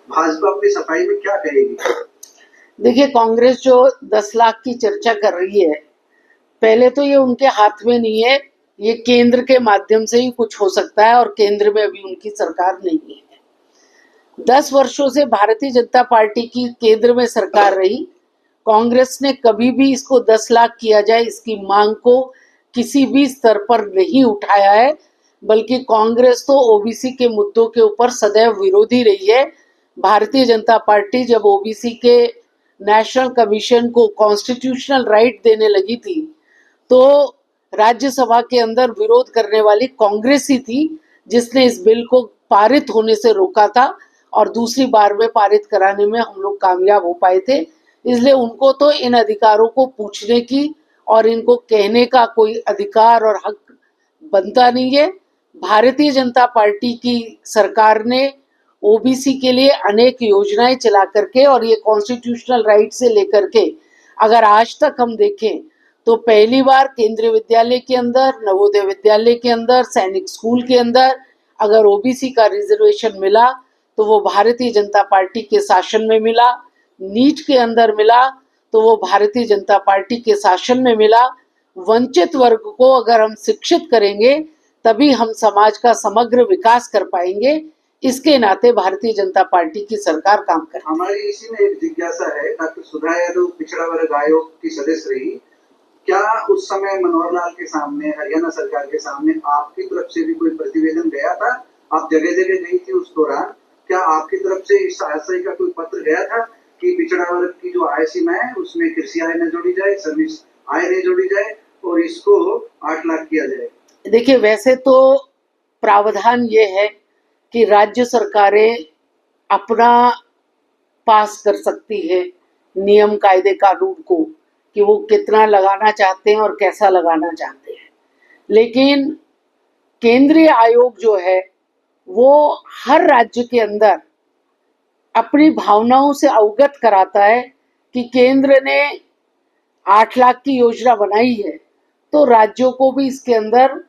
भाजपा अपनी सफाई में क्या कहेगी? देखिए, कांग्रेस जो 10 लाख की चर्चा कर रही है, पहले तो ये उनके हाथ में नहीं है। ये केंद्र के माध्यम से ही कुछ हो सकता है और केंद्र में अभी उनकी सरकार नहीं है। 10 वर्षों से भारतीय जनता पार्टी की केंद्र में सरकार रही। कांग्रेस ने कभी भी इसको 10 लाख किया जाए इसकी मांग को किसी भी स्तर पर नहीं उठाया है, बल्कि कांग्रेस तो ओबीसी के मुद्दों के ऊपर सदैव विरोधी रही है। भारतीय जनता पार्टी जब ओबीसी के नेशनल कमीशन को कॉन्स्टिट्यूशनल राइट देने लगी थी, तो राज्यसभा के अंदर विरोध करने वाली कांग्रेस ही थी जिसने इस बिल को पारित होने से रोका था और दूसरी बार में पारित कराने में हम लोग कामयाब हो पाए थे। इसलिए उनको तो इन अधिकारों को पूछने की और इनको कहने का कोई अधिकार और हक बनता नहीं है। भारतीय जनता पार्टी की सरकार ने ओबीसी के लिए अनेक योजनाएं चला करके और ये कॉन्स्टिट्यूशनल राइट से लेकर के अगर आज तक हम देखें तो पहली बार केंद्रीय विद्यालय के अंदर, नवोदय विद्यालय के अंदर, सैनिक स्कूल के अंदर अगर ओबीसी का रिजर्वेशन मिला तो वो भारतीय जनता पार्टी के शासन में मिला। नीट के अंदर मिला तो वो भारतीय जनता पार्टी के शासन में मिला। वंचित वर्ग को अगर हम शिक्षित करेंगे तभी हम समाज का समग्र विकास कर पाएंगे। इसके नाते भारतीय जनता पार्टी की सरकार काम कर रही है। हमारी इसी में एक जिज्ञासा है, डॉक्टर सुधा यादव पिछड़ा वर्ग आयोग की सदस्य रही, क्या उस समय मनोहर लाल के सामने, हरियाणा सरकार के सामने आपकी तरफ से भी कोई प्रतिवेदन गया था? आप जगह जगह गई थी उस दौरान, क्या आपकी तरफ से इस आशय का कोई पत्र गया था कि पिछड़ा वर्ग की जो आय सीमा है उसमें कृषि आय न जोड़ी जाए, सर्विस आय नहीं जोड़ी जाए और इसको 8 लाख किया जाए? देखिए, वैसे तो प्रावधान ये है कि राज्य सरकारें अपना पास कर सकती है नियम कायदे कानून को कि वो कितना लगाना चाहते हैं और कैसा लगाना चाहते हैं, लेकिन केंद्रीय आयोग जो है वो हर राज्य के अंदर अपनी भावनाओं से अवगत कराता है कि केंद्र ने 8 लाख की योजना बनाई है तो राज्यों को भी इसके अंदर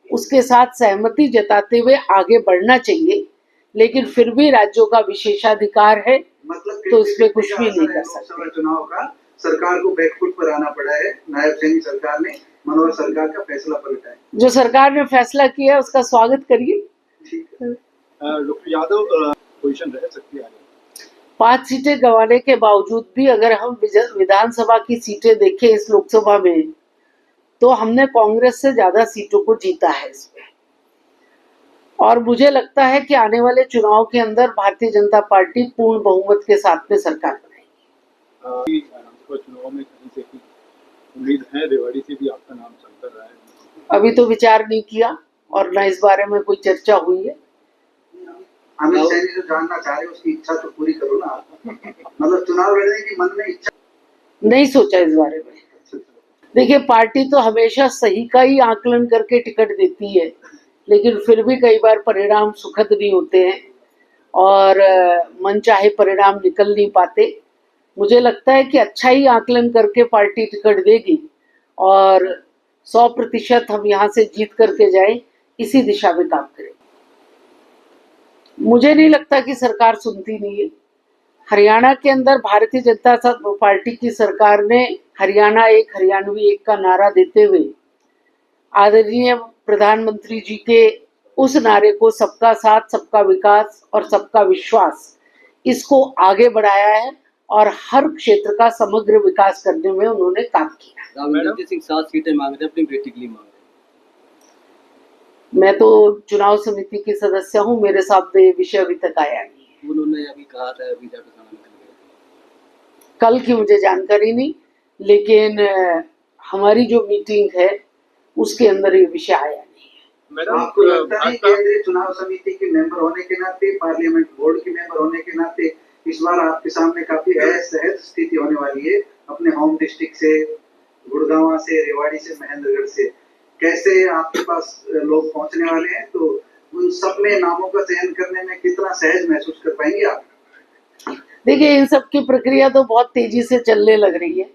उसके साथ सहमति जताते हुए आगे बढ़ना चाहिए, लेकिन फिर भी राज्यों का विशेषाधिकार है, मतलब तो इसमें कुछ भी नहीं कर सकते। चुनाव का सरकार को बैकफुट पर आना पड़ा है, नायब सिंह सरकार ने मनोहर सरकार का फैसला पलटा है। जो सरकार ने फैसला किया है उसका स्वागत करिए। ठीक है। डॉक्टर यादव, पोजीशन रह सकती है 5 सीटें गंवाने के बावजूद भी अगर हम विधानसभा की सीटें देखें इस लोकसभा में तो हमने कांग्रेस से ज्यादा सीटों को जीता है इसमें, और मुझे लगता है कि आने वाले चुनाव के अंदर भारतीय जनता पार्टी पूर्ण बहुमत के साथ में सरकार बनाएगी। चुनाव में कहीं से उम्मीद है, रेवाड़ी से भी आपका नाम चलता रहा है? अभी तो विचार नहीं किया और न इस बारे में कोई चर्चा हुई है। अमित शाह जी जो जानना चाह रहे हैं उसकी इच्छा तो पूरी करो ना। मतलब चुनाव लड़ने की मन में इच्छा नहीं सोचा इस बारे में। देखिए, पार्टी तो हमेशा सही का ही आकलन करके टिकट देती है, लेकिन फिर भी कई बार परिणाम सुखद नहीं होते हैं और मनचाहे परिणाम निकल नहीं पाते। मुझे लगता है कि अच्छा ही आकलन करके पार्टी टिकट देगी और 100% हम यहाँ से जीत करके जाए, इसी दिशा में काम करें। मुझे नहीं लगता कि सरकार सुनती नहीं है। हरियाणा के अंदर भारतीय जनता पार्टी की सरकार ने हरियाणा एक, हरियाणवी एक का नारा देते हुए आदरणीय प्रधानमंत्री जी के उस नारे को सबका साथ, सबका विकास और सबका विश्वास, इसको आगे बढ़ाया है और हर क्षेत्र का समग्र विकास करने में उन्होंने काम किया। रामनिवास सिंह 7 सीटें मांग रहे हैं, अपनी बेटी के लिए मांग रहे हैं। मैं तो चुनाव समिति की सदस्य हूँ, मेरे सामने ये विषय अभी तक आया नहीं है। उन्होंने अभी कहा था अभी कल की मुझे जानकारी नहीं, लेकिन हमारी जो मीटिंग है उसके अंदर ये विषय आया नहीं है। मैडम, आपको लगता है केंद्रीय चुनाव समिति के मेंबर होने के नाते, पार्लियामेंट बोर्ड के मेंबर होने के नाते इस बार आपके सामने काफी सहज स्थिति होने वाली है? अपने होम डिस्ट्रिक्ट से, गुड़गांव से, रेवाड़ी से, महेंद्रगढ़ से कैसे आपके पास लोग पहुंचने वाले हैं, तो उन सब में नामों का चयन करने में कितना सहज महसूस कर पाएंगे आप? देखिए, इन सब की प्रक्रिया तो बहुत तेजी से चलने लग रही है।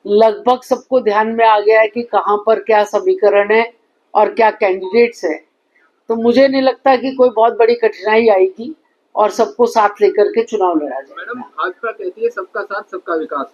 लगभग सबको ध्यान में आ गया है कि कहाँ पर क्या समीकरण है और क्या कैंडिडेट्स है, तो मुझे नहीं लगता कि कोई बहुत बड़ी कठिनाई आएगी। और सबको साथ लेकर के चुनाव लड़ा जाएगा। मैडम भाजपा कहती है सबका साथ सबका विकास,